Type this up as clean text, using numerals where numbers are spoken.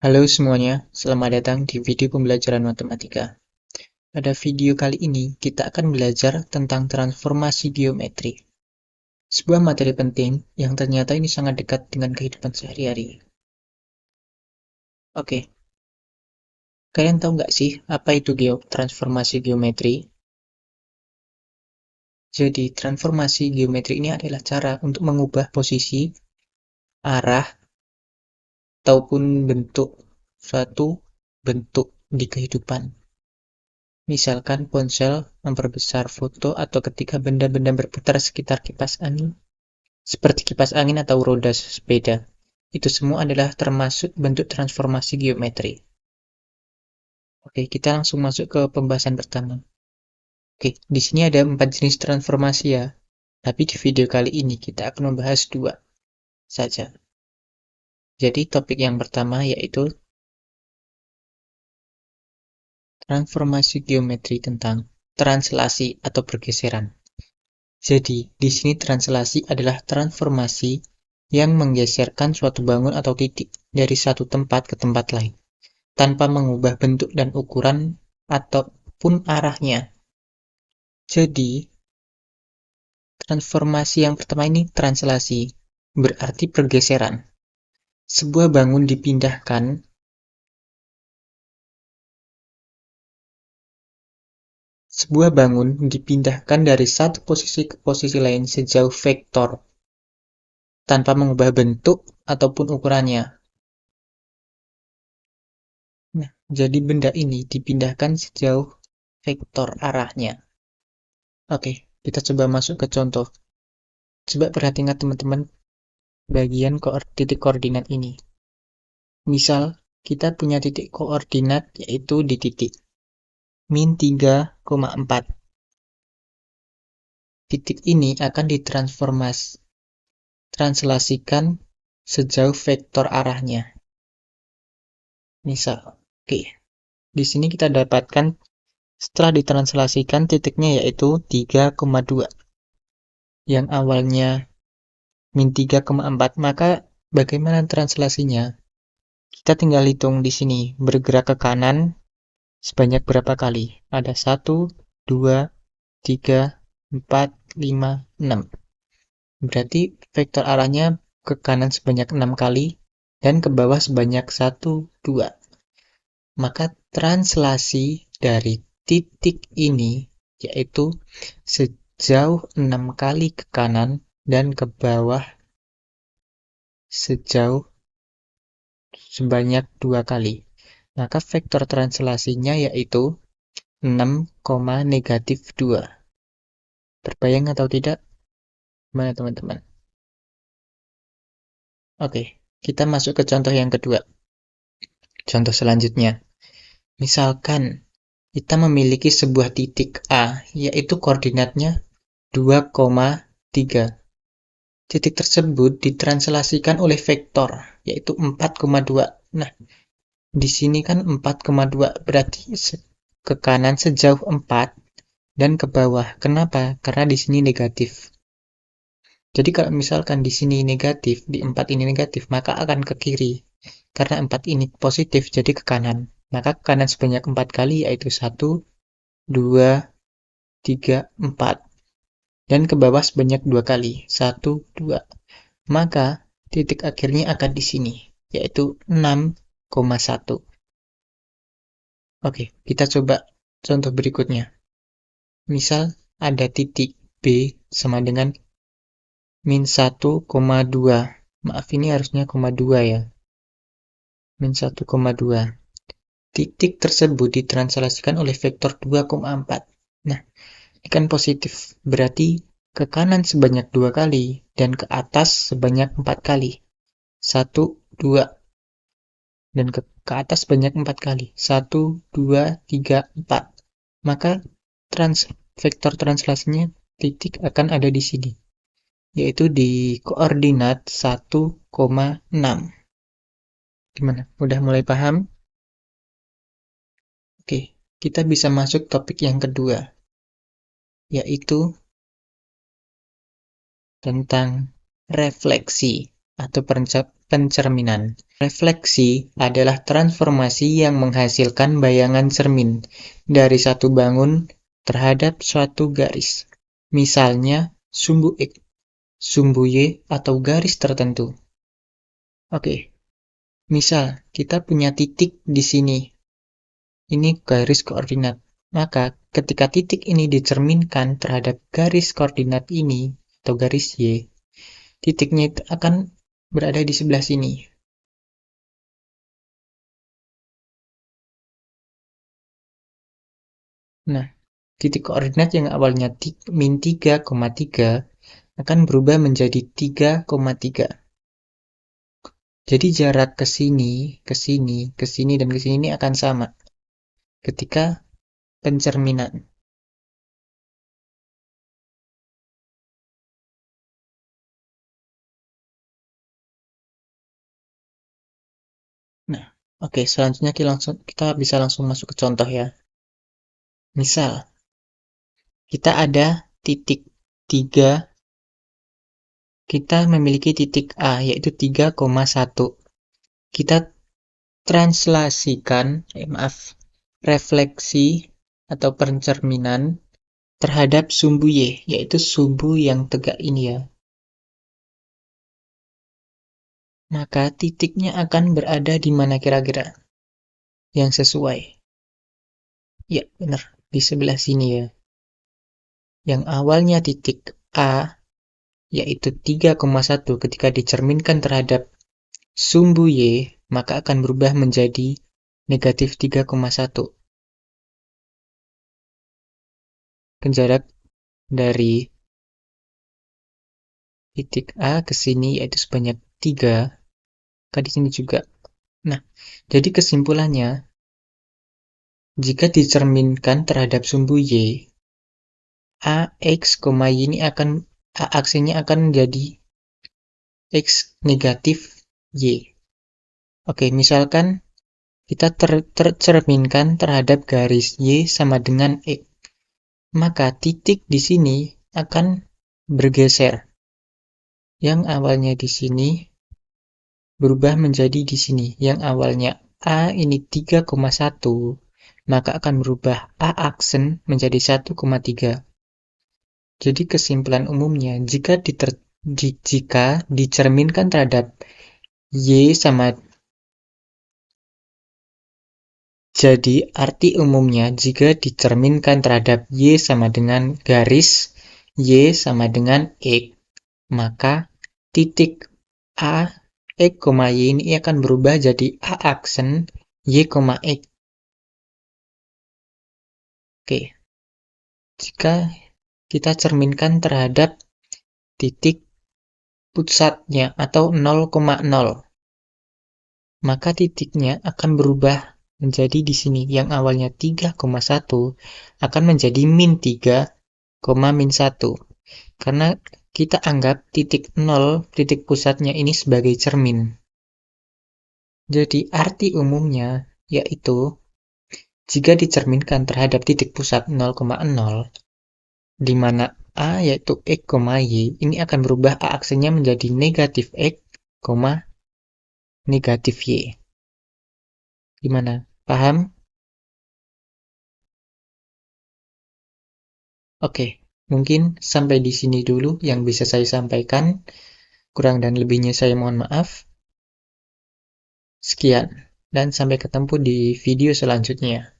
Halo semuanya, selamat datang di video pembelajaran matematika. Pada video kali ini, kita akan belajar tentang transformasi geometri. Sebuah materi penting yang ternyata ini sangat dekat dengan kehidupan sehari-hari. Oke, kalian tahu nggak sih apa itu transformasi geometri? Jadi, transformasi geometri ini adalah cara untuk mengubah posisi, arah, ataupun bentuk suatu bentuk di kehidupan. Misalkan ponsel memperbesar foto atau ketika benda-benda berputar sekitar kipas angin, seperti kipas angin atau roda sepeda. Itu semua adalah termasuk bentuk transformasi geometri. Oke, kita langsung masuk ke pembahasan pertama. Oke, di sini ada 4 jenis transformasi ya. Tapi di video kali ini kita akan membahas 2 saja. Jadi topik yang pertama yaitu transformasi geometri tentang translasi atau pergeseran. Jadi, di sini translasi adalah transformasi yang menggeserkan suatu bangun atau titik dari satu tempat ke tempat lain, tanpa mengubah bentuk dan ukuran ataupun arahnya. Jadi, transformasi yang pertama ini translasi, berarti pergeseran. Sebuah bangun dipindahkan dari satu posisi ke posisi lain sejauh vektor, tanpa mengubah bentuk ataupun ukurannya. Nah, jadi benda ini dipindahkan sejauh vektor arahnya. Oke, kita coba masuk ke contoh. Coba perhatikan teman-teman bagian titik koordinat ini. Misal, kita punya titik koordinat yaitu di titik min 3,4. Titik ini akan ditranslasikan sejauh vektor arahnya. Misal, oke. Di sini kita dapatkan setelah ditranslasikan titiknya yaitu 3,2. Yang awalnya min 3,4, maka bagaimana translasinya? Kita tinggal hitung di sini, bergerak ke kanan sebanyak berapa kali? Ada 1, 2, 3, 4, 5, 6. Berarti vektor arahnya ke kanan sebanyak 6 kali dan ke bawah sebanyak 1, 2. Maka translasi dari titik ini yaitu sejauh 6 kali ke kanan dan ke bawah sebanyak 2 kali. Maka vektor translasinya yaitu 6, -2. Terbayang atau tidak? Mana teman-teman? Oke, kita masuk ke contoh yang kedua. Contoh selanjutnya. Misalkan kita memiliki sebuah titik A, yaitu koordinatnya 2,3. Titik tersebut ditranslasikan oleh vektor, yaitu 4,2. Nah, di sini kan 4,2, berarti ke kanan sejauh 4 dan ke bawah. Kenapa? Karena di sini negatif. Jadi kalau misalkan di sini negatif, di 4 ini negatif, maka akan ke kiri. Karena 4 ini positif, jadi ke kanan. Maka ke kanan sebanyak 4 kali, yaitu 1, 2, 3, 4. Dan ke bawah sebanyak 2 kali, 1, 2. Maka titik akhirnya akan di sini, yaitu 6,1. Oke, kita coba contoh berikutnya. Misal ada titik B sama dengan min 1,2. Maaf, ini harusnya koma 2 ya. Min 1,2. Titik tersebut ditranslasikan oleh vektor 2,4. Nah, ini kan positif. Berarti ke kanan sebanyak 2 kali dan ke atas sebanyak 4 kali. 1, 2. Dan ke atas sebanyak 4 kali. 1, 2, 3, 4. Maka vektor translasinya titik akan ada di sini, yaitu di koordinat 1,6. Gimana? Udah mulai paham? Oke, kita bisa masuk topik yang kedua, yaitu tentang refleksi atau pencerminan. Refleksi adalah transformasi yang menghasilkan bayangan cermin dari satu bangun terhadap suatu garis. Misalnya, sumbu X, sumbu Y, atau garis tertentu. Oke, misal kita punya titik di sini. Ini garis koordinat. Maka, ketika titik ini dicerminkan terhadap garis koordinat ini, atau garis Y, titiknya itu akan berada di sebelah sini. Nah, titik koordinat yang awalnya min 3,3 akan berubah menjadi 3,3. Jadi jarak ke sini, ke sini, ke sini, dan ke sini ini akan sama ketika pencerminan. Nah, oke, selanjutnya kita bisa langsung masuk ke contoh ya. Misal, kita ada titik 3, kita memiliki titik A, yaitu 3,1. Kita translasikan, refleksi atau pencerminan terhadap sumbu Y, yaitu sumbu yang tegak ini ya. Maka titiknya akan berada di mana kira-kira? Yang sesuai. Ya, benar. Di sebelah sini ya. Yang awalnya titik A, yaitu 3,1 ketika dicerminkan terhadap sumbu Y, maka akan berubah menjadi negatif 3,1. Jarak dari titik A ke sini yaitu sebanyak 3, di sini juga. Nah, jadi kesimpulannya, jika dicerminkan terhadap sumbu Y, AX, Y ini akan aksinya akan menjadi X negatif Y. Oke, misalkan kita tercerminkan terhadap garis Y sama dengan X. Maka titik di sini akan bergeser. Yang awalnya di sini berubah menjadi di sini. Yang awalnya A ini 3,1, maka akan berubah A aksen menjadi 1,3. Jadi kesimpulan umumnya, jika dicerminkan terhadap Y sama, jadi arti umumnya jika dicerminkan terhadap Y sama dengan garis Y sama dengan X, maka titik A, X, Y ini akan berubah jadi A aksen Y, X. Oke, jika kita cerminkan terhadap titik pusatnya atau 0,0, maka titiknya akan berubah menjadi di sini. Yang awalnya 3,1 akan menjadi min 3, min 1. Karena kita anggap titik 0, titik pusatnya ini sebagai cermin. Jadi arti umumnya yaitu jika dicerminkan terhadap titik pusat 0,0, di mana A yaitu X, Y, ini akan berubah A aksennya menjadi negatif X, negatif Y. Gimana? Paham? Oke, mungkin sampai di sini dulu yang bisa saya sampaikan. Kurang dan lebihnya saya mohon maaf. Sekian, dan sampai ketemu di video selanjutnya.